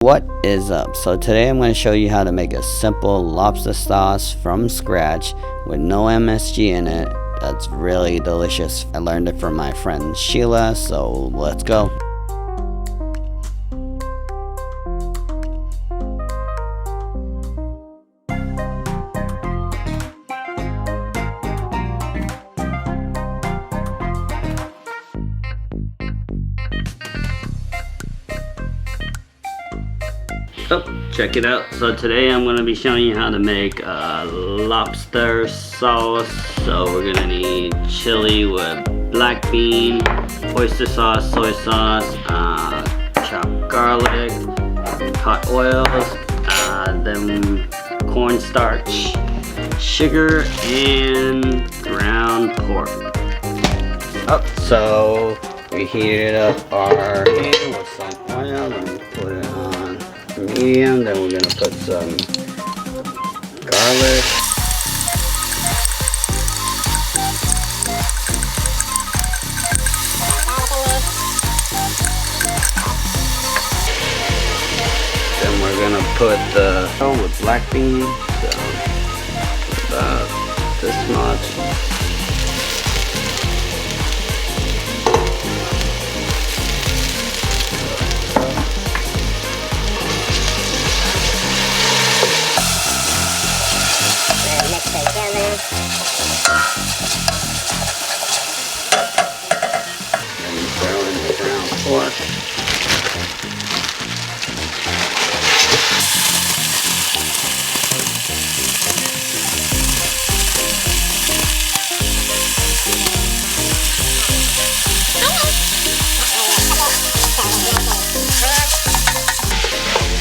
What is up? So today I'm going to show you how to make a simple lobster sauce from scratch with no MSG in it. That's really delicious. I learned it from my friend Sheila, so let's go. Oh, check it out. So today I'm going to be showing you how to make lobster sauce. So we're going to need chili with black bean, oyster sauce, soy sauce, chopped garlic, hot oils, then cornstarch, sugar, and ground pork. Oh, so we heated up our pan with some oil and put it on medium. Then we're gonna put some garlic, then we're gonna put the with black bean, so about this much. And throw in the ground pork.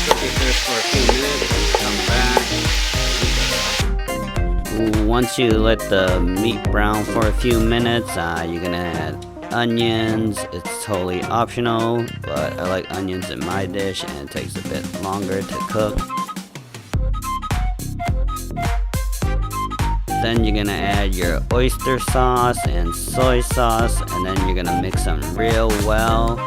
Cook this for a few minutes and come back. Once you let the meat brown for a few minutes, you're gonna add onions. It's totally optional, but I like onions in my dish and it takes a bit longer to cook. Then you're gonna add your oyster sauce and soy sauce, and then you're gonna mix them real well.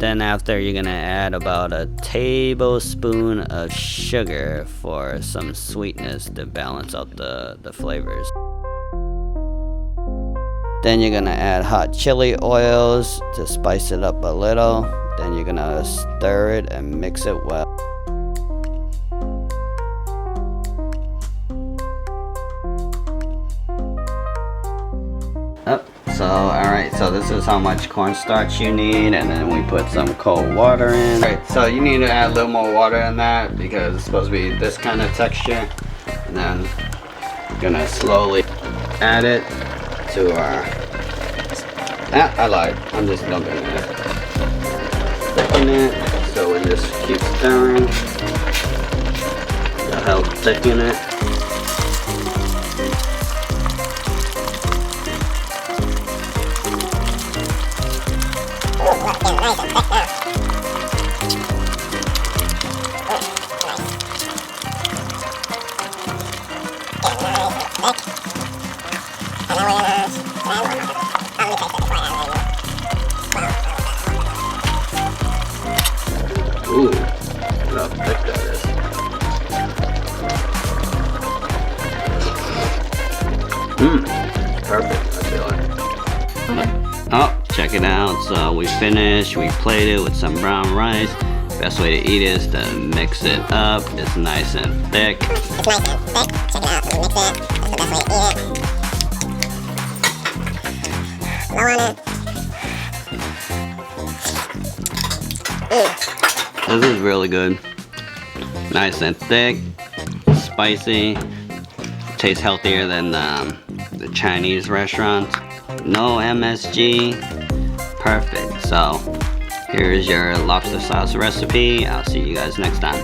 Then after, you're gonna add about a tablespoon of sugar for some sweetness to balance out the flavors. Then you're gonna add hot chili oils to spice it up a little. Then you're gonna stir it and mix it well. So alright, so this is how much cornstarch you need, and then we put some cold water in. Alright, so you need to add a little more water in that because it's supposed to be this kind of texture. And then we're gonna slowly add it to our... I lied, I'm just dumping it. Thicken it, so we just keep stirring. That'll help thicken it. Ooh, look how thick that is. Perfect, I feel like. Oh, check it out. So we finished, we plated with some brown rice. Best way to eat it is to mix it up. It's nice and thick. It's nice and thick. Check it out. So we mix it. That's the best way to eat it. Low on it. This is really good. Nice and thick, spicy. Tastes healthier than the Chinese restaurants. No MSG. Perfect. So here's your lobster sauce recipe. I'll see you guys next time.